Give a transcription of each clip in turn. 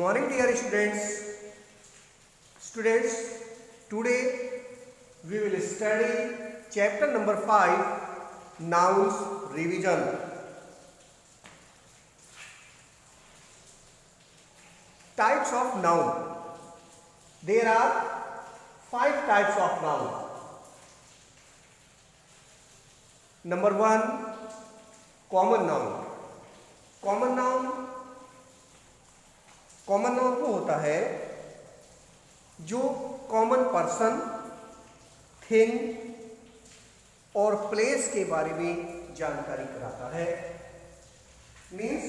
morning dear students. Students, today we will study chapter number 5, nouns revision. Types of noun. There are 5 types of noun. Number 1, common noun. Common noun वो होता है जो common person, thing और place के बारे में जानकारी कराता है. Means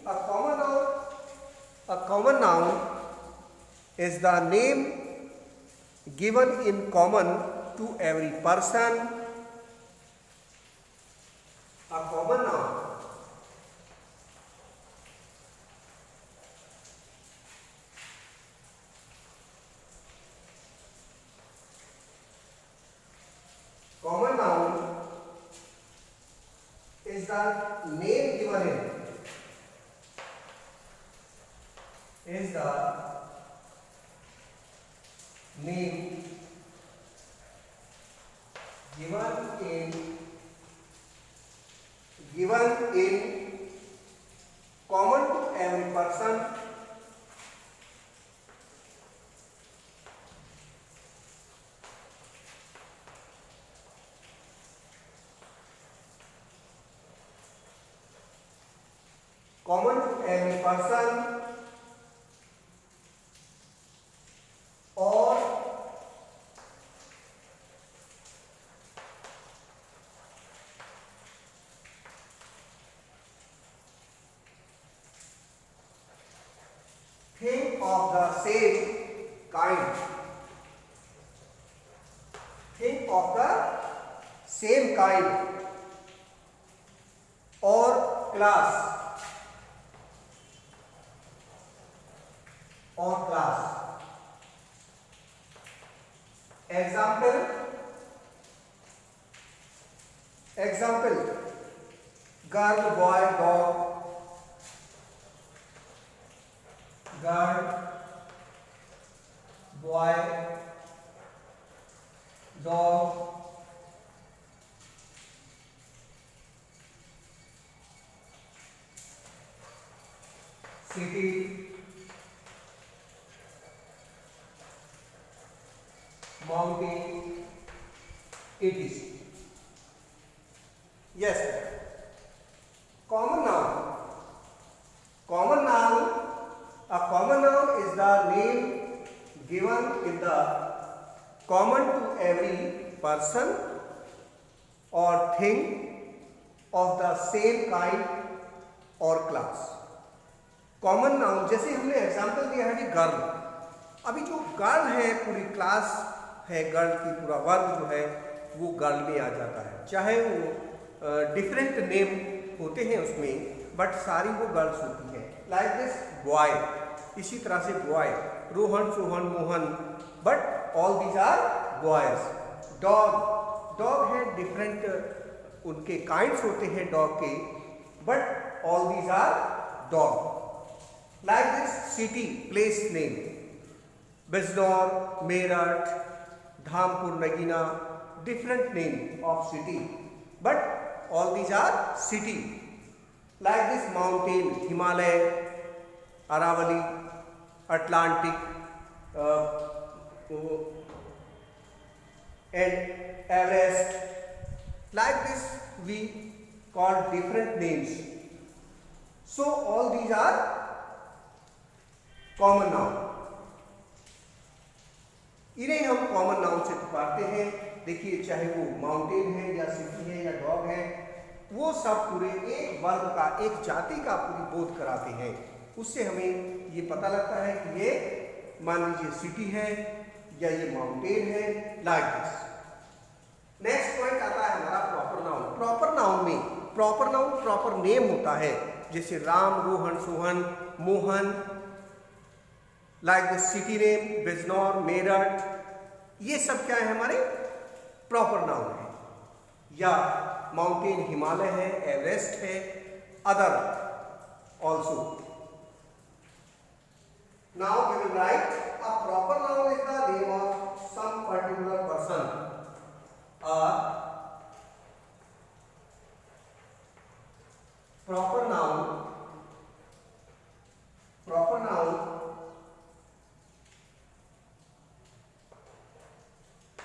a common noun is the name given in common to every person. A common noun is the name given in common to every person or thing of the same kind. Thing of the same kind or class. Example girl, boy, dog. Girl, boy, dog. City, mountain, etc. Yes. Common noun. A common noun is the name given in the common to every person or thing of the same kind or class. Common noun, जैसे हमने example दिया है कि girl. अभी जो girl है, पूरी class है गर्ल की, पूरा वर्ग जो है वो गर्ल में आ जाता है. चाहे वो डिफरेंट नेम होते हैं उसमें, बट सारी वो गर्ल्स होती हैं. लाइक दिस बॉय, इसी तरह से boy, Rohan, Sohan, Mohan, but all these are boys. Dog है, डिफरेंट उनके काइंड्स होते हैं डॉग के, but all these are dog. Like this city, place name, Bijnor, Meerut, Dhampur, Nagina, different name of city, but all these are city. Like this mountain, Himalaya, Aravalli, Atlantic, and Everest. Like this we call different names. So all these are common noun. इन्हें हम common noun से पुकारते हैं. देखिए, चाहे वो mountain है या सिटी है या डॉग है, वो सब पूरे एक वर्ग का, एक जाति का पूरी बोध कराते हैं. उससे हमें ये पता लगता है कि ये मान लीजिए सिटी है या ये माउंटेन है. Like this. नेक्स्ट पॉइंट आता है हमारा proper noun. Proper noun proper name होता है, जैसे Ram, Rohan, Sohan, Mohan. Like this city name, Bijnor, Meerut, ये सब क्या है हमारे प्रॉपर नाउन है. या माउंटेन हिमालय है, एवरेस्ट है, other also.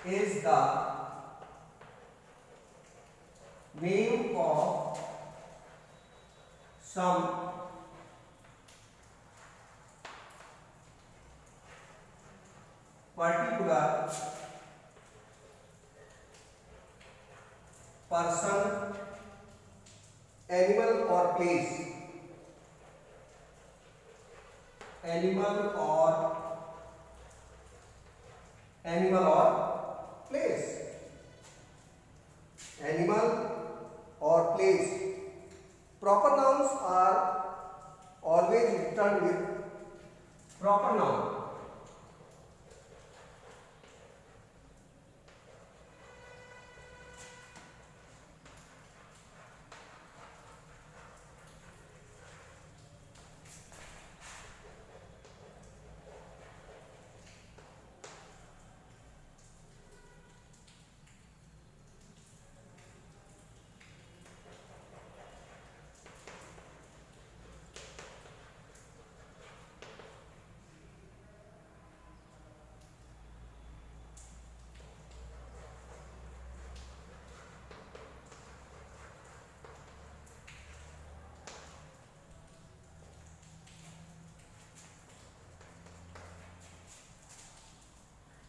is the name of some particular person, animal or place. Animal or place. Animal or place. Proper nouns are always returned with proper noun.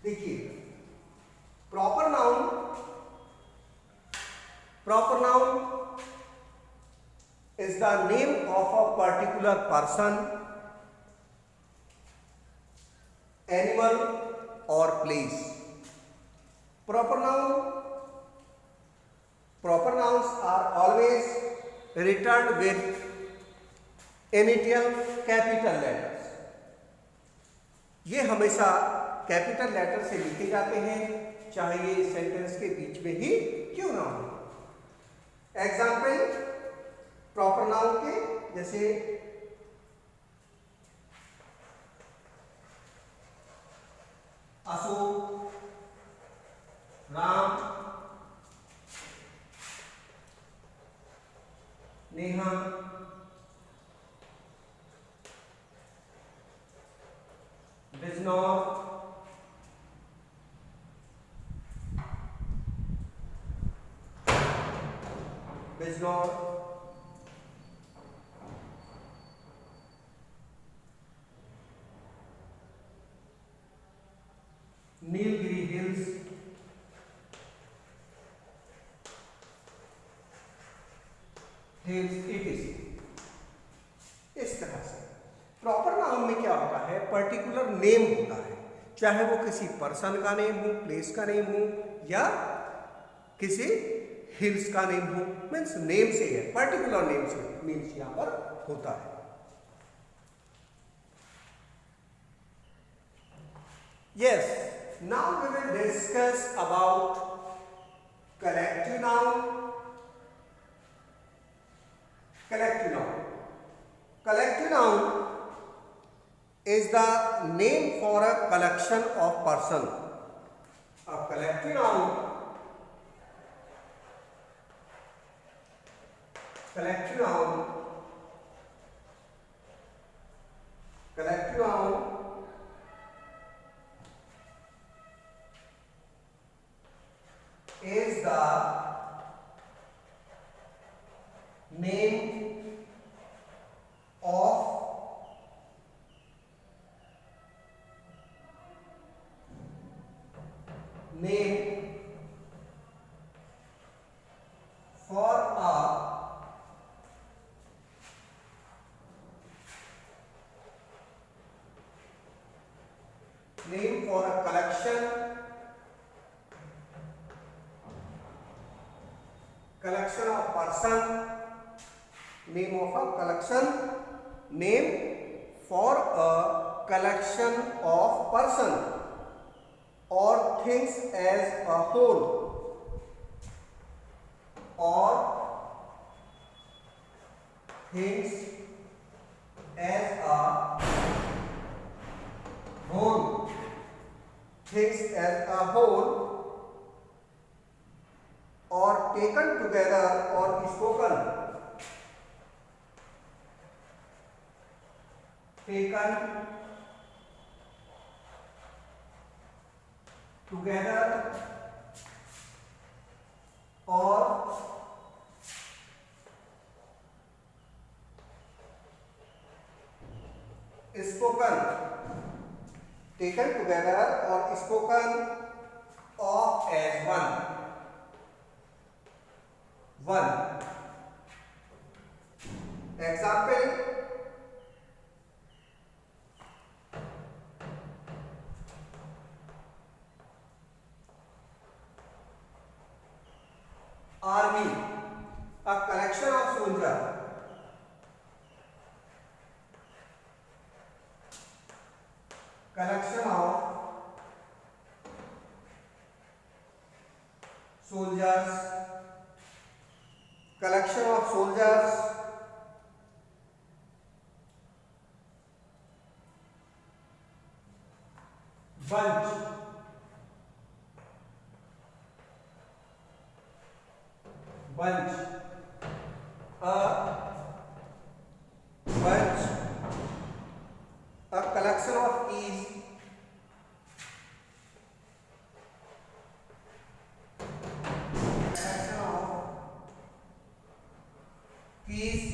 देखिए, proper noun is the name of a particular person, animal or place. Proper nouns are always returned with initial capital letters. ये हमेशा capital letter से लिखे जाते हैं, चाहे ये sentence के बीच में ही क्यों ना हो। एग्जाम्पल प्रॉपर नाउन के, जैसे अशोक, राम, नेहा, बिजनौर, नीलगिरी हिल्स, इटीसी। इस तरह से प्रॉपर नाउन में क्या होता है, पर्टिकुलर नेम होता है, चाहे वो किसी पर्सन का नेम हो, प्लेस का नेम हो, या किसी हिल्स का नेम हो। मीन्स नेम से है, पर्टिकुलर नेम से मीन्स यहां पर होता है। Yes, now we will discuss about collective noun. Collective noun is the name for a collection of person. A collective noun is the name of for a collection of person, name of a collection, name for a collection of person or things as a whole, or things as a whole, things as a whole, or taken together or spoken, taken together or spoken, taken together or spoken of as one. Example, army, a collection of soldiers. Collection of soldiers. Collection of soldiers. Bunch. Bunch. A bunch. A collection of keys. Collection of keys.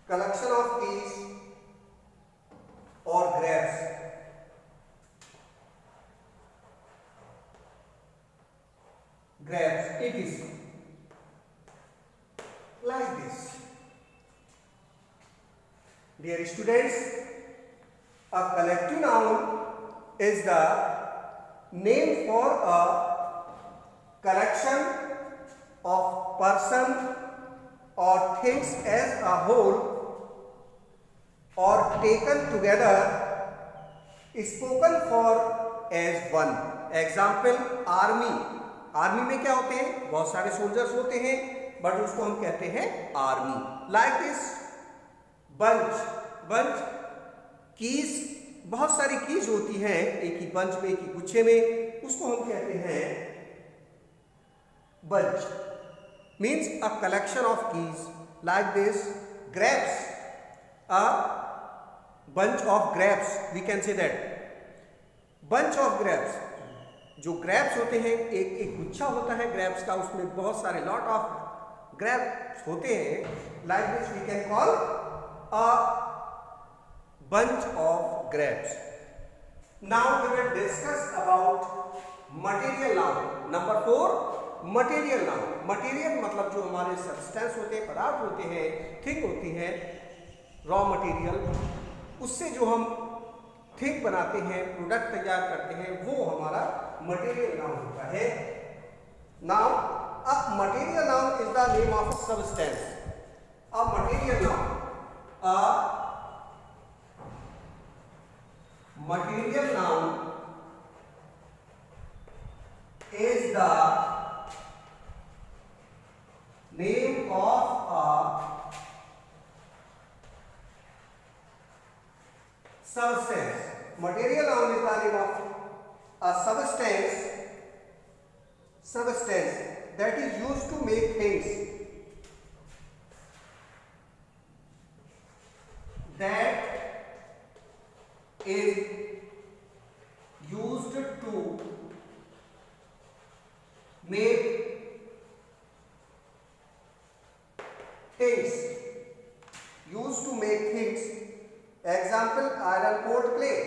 Collection of keys or grabs. Grabs. It is like this. Dear students, a collective noun is the name for a collection of person or things as a whole or taken together, spoken for as one. Example, army. Army में क्या होते हैं? बहुत सारे soldiers होते हैं, but उसको हम कहते हैं army. Like this. Bunch. Bunch. Keys, बहुत सारी कीज होती हैं एक ही बंच में, एक ही गुच्छे में, उसको हम कहते हैं bunch. Means a collection of keys. Like this. Grapes. A bunch of grapes, we can say that. bunch of grapes. जो ग्रेप्स होते हैं, एक गुच्छा होता है ग्रेप्स का, उसमें बहुत सारे लॉट ऑफ ग्रेप्स होते हैं. Like this we can call a bunch of grapes. Now we will discuss about material noun. Number 4, material noun. material मतलब जो हमारे सब्सटेंस होते हैं, पदार्थ होते हैं, थिंग होती है, रॉ मटेरियल, उससे जो हम थिंग बनाते हैं, प्रोडक्ट तैयार करते हैं, वो हमारा मटेरियल नाउन होता है. Now a material noun is the name of substance. A material noun, a material noun is the name of a substance. Material noun is the name of a substance that is used to make things. That is used to make things. Used to make things. Example, iron cold clay.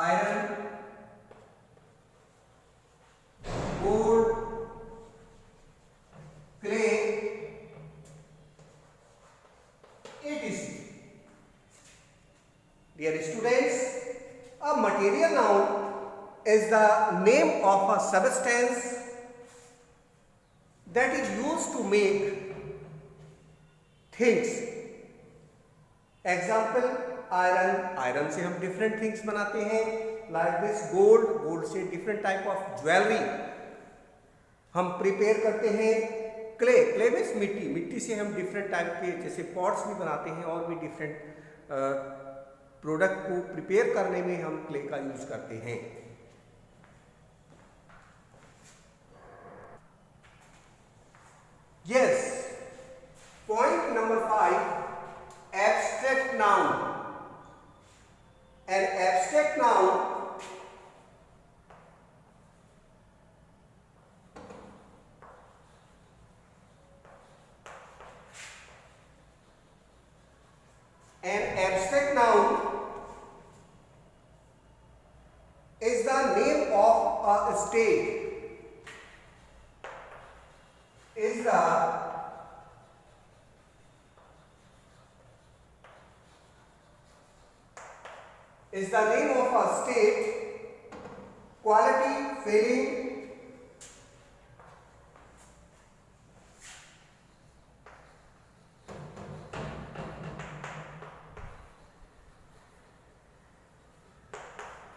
Iron, gold, clay, etc. Dear students, a material noun is the name of a substance that is used to make things. Example, iron. iron से हम different things बनाते हैं. like this. gold. gold से different type of jewelry हम prepare करते हैं. clay. clay means मिट्टी. मिट्टी से हम different type के जैसे pots भी बनाते हैं, और भी different प्रोडक्ट को प्रिपेयर करने में हम क्ले का यूज करते हैं. Yes. Point number 5. is the name of a state, quality, feeling,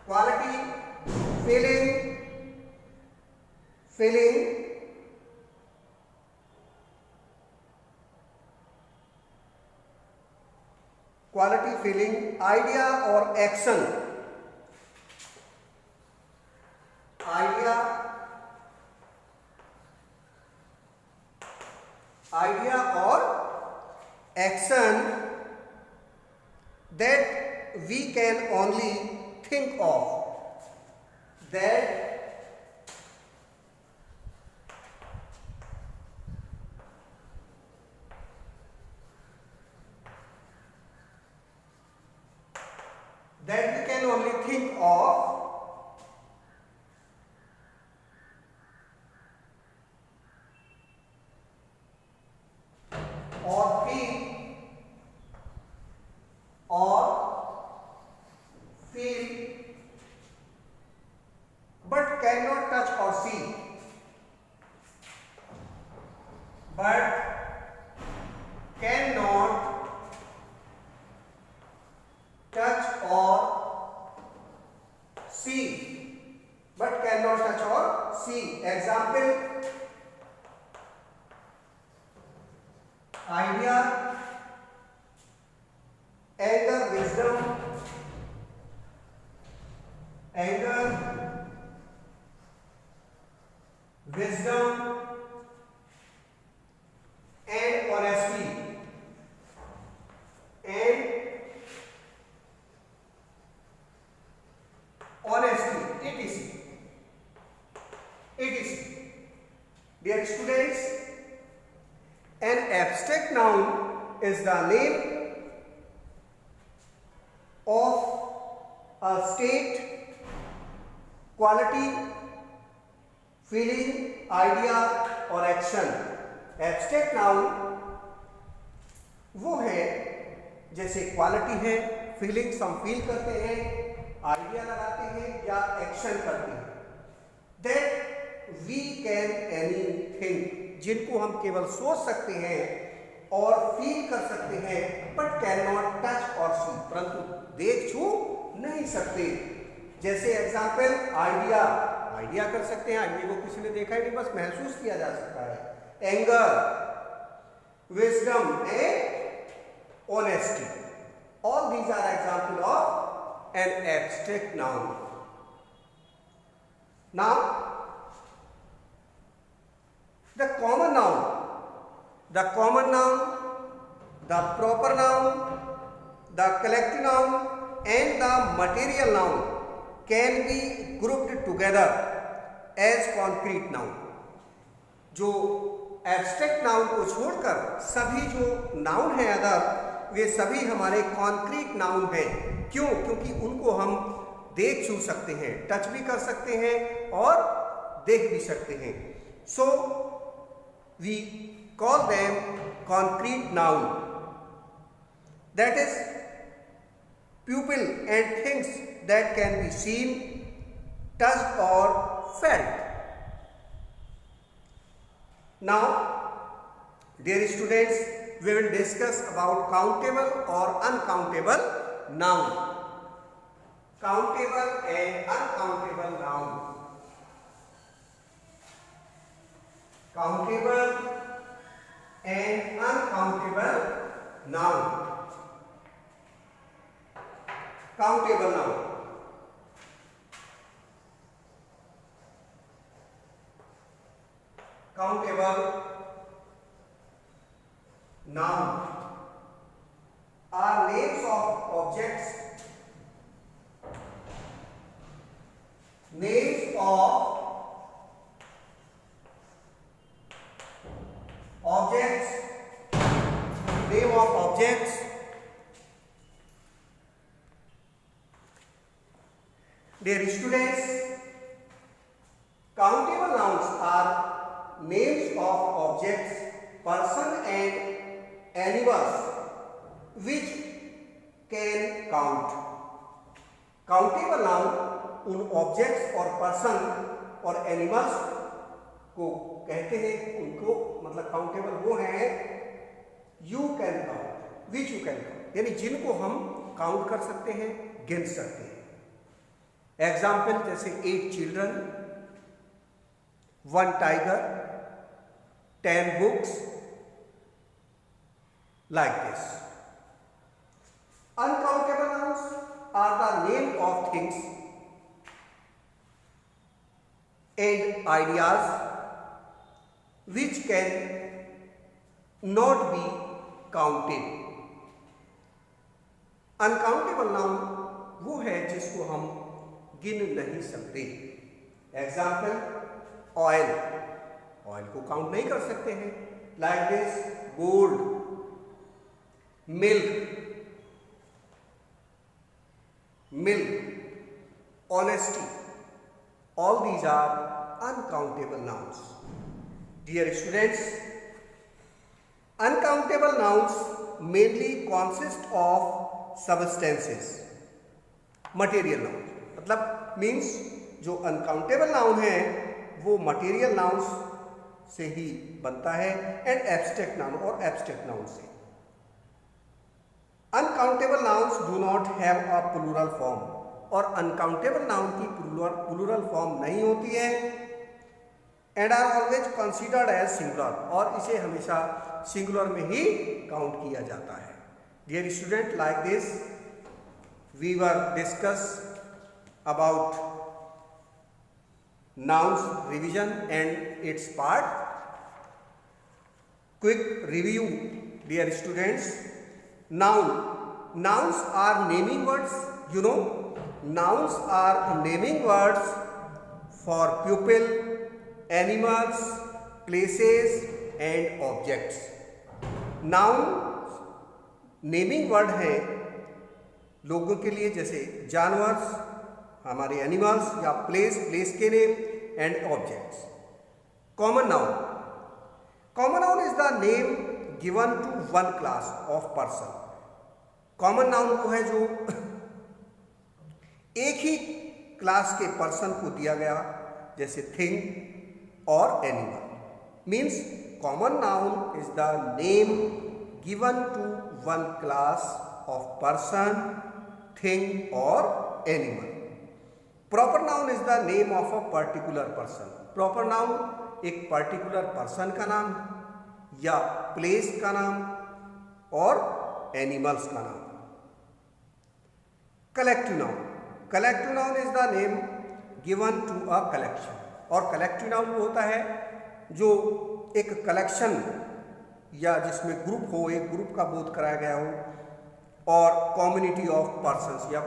quality, feeling, quality, feeling, idea or action, idea or action that we can only think of, that we can only think of, or feel, but cannot touch or see, but cannot touch or see, but cannot touch or see. Example, idea, anger, wisdom, and honesty, etc. Dear students, an abstract noun is the name of a state, quality, feeling, idea और action. Abstract noun वो है जैसे quality है, feelings हम feel करते हैं, idea लगाते हैं या एक्शन करते हैं. दैट वी कैन एनीथिंग, जिनको हम केवल सोच सकते हैं और फील कर सकते हैं, बट कैन नॉट टच और सी, परंतु देख छू नहीं सकते. जैसे एग्जाम्पल, आइडिया कर सकते हैं, आइडिया को किसी ने देखा ही नहीं, बस महसूस किया जा सकता है. Anger, wisdom and honesty, all these are example of an abstract noun. Now the common noun, the proper noun, the collective noun and the material noun can be grouped together as concrete noun. जो abstract noun को छोड़कर सभी जो noun है other, वे सभी हमारे concrete noun हैं. क्यों? क्योंकि उनको हम देख छू सकते हैं, टच भी कर सकते हैं और देख भी सकते हैं. सो we call them concrete noun. That is people and things that can be seen, touched or felt. Now, dear students, we will discuss about countable or uncountable noun. Countable and uncountable noun. Countable and uncountable noun. Countable noun. Countable noun are names of objects, names of objects, name of objects, dear students, countable nouns are names of objects, person and animals which can count. Countable noun उन objects और person और animals को कहते हैं, उनको मतलब countable वो हैं you can count, which you can count, यानी जिनको हम काउंट कर सकते हैं, गिन सकते हैं। एग्जाम्पल जैसे 8 children, 1 tiger, 10 books, like this. Uncountable nouns are the name of things and ideas which can not be counted. Uncountable noun वो है जिसको हम गिन नहीं सकते। एग्जाम्पल ऑयल, ऑयल को काउंट नहीं कर सकते हैं। Like this gold, milk, honesty, all these are uncountable nouns. Dear students, uncountable nouns mainly consist of substances, material nouns, मतलब means जो uncountable noun है वो material nouns से ही बनता है and abstract noun और abstract noun से। Uncountable nouns do not have a plural form, और अनकाउंटेबल नाउन की प्लूरल फॉर्म नहीं होती है and are always considered as singular, और इसे हमेशा सिंगुलर में ही काउंट किया जाता है। Dear student, like this we were discuss about nouns revision and its part. Quick review dear students, nouns are naming words, you know, nouns are naming words for people, animals, places and objects. noun naming word है लोगों के लिए, जैसे जानवर्स, हमारे animals, या place के name and objects. Common noun is the name given to one class of person. Common noun वो है जो एक ही क्लास के पर्सन को दिया गया, जैसे थिंग और animal. Means common noun is the name given to one class of person, thing और animal. Proper noun is the name of a particular person. Proper noun एक पर्टिकुलर पर्सन का नाम या प्लेस का नाम और एनिमल्स का नाम। Collective noun is the name given to a collection, और कलेक्टिव नाउन वो होता है जो एक कलेक्शन या जिसमें ग्रुप हो, एक ग्रुप का बोध कराया गया हो, और कम्युनिटी ऑफ पर्सन्स या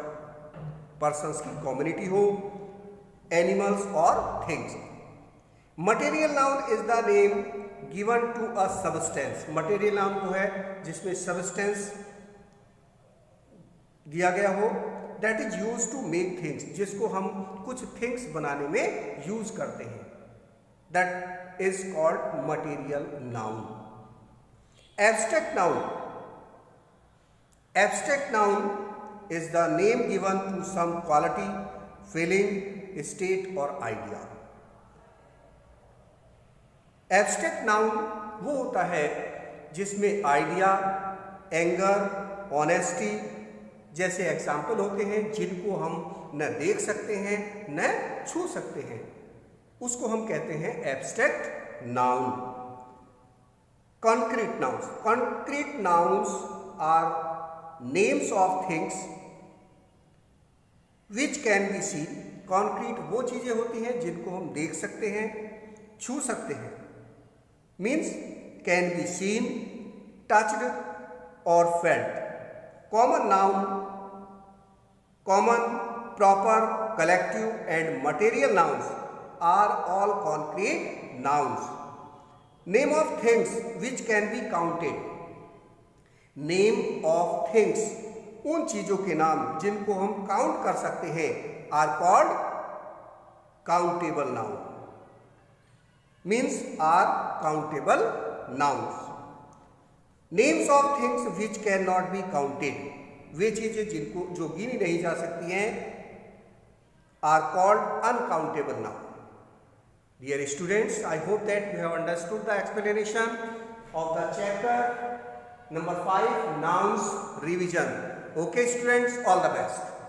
पर्सन्स की कम्युनिटी हो, एनिमल्स और things. Material noun is the name given to a substance. Material noun वो है जिसमें सबस्टेंस दिया गया हो, that is use to make things, जिसको हम कुछ थिंग्स बनाने में यूज करते हैं, that is called material noun. Abstract noun is the name given to some quality, feeling, state और आइडिया। एब्स्ट्रैक्ट नाउन वो होता है जिसमें आइडिया, एंगर, ऑनेस्टी जैसे एग्जाम्पल होते हैं, जिनको हम न देख सकते हैं न छू सकते हैं, उसको हम कहते हैं abstract noun. Concrete nouns are names of things which can be seen. Concrete वो चीजें होती हैं जिनको हम देख सकते हैं, छू सकते हैं, means can be seen, touched और felt. Common noun, common, proper, collective and material nouns are all concrete nouns. Name of things which can be counted. Name of things उन चीजों के नाम जिनको हम काउंट कर सकते हैं are called countable noun. means are countable nouns. Names of things which cannot be counted, वे चीजें जिनको जो गिनी नहीं जा सकती हैं are called uncountable noun. Dear students, I hope that you have understood the explanation of the chapter number 5, nouns revision. Okay students, all the best.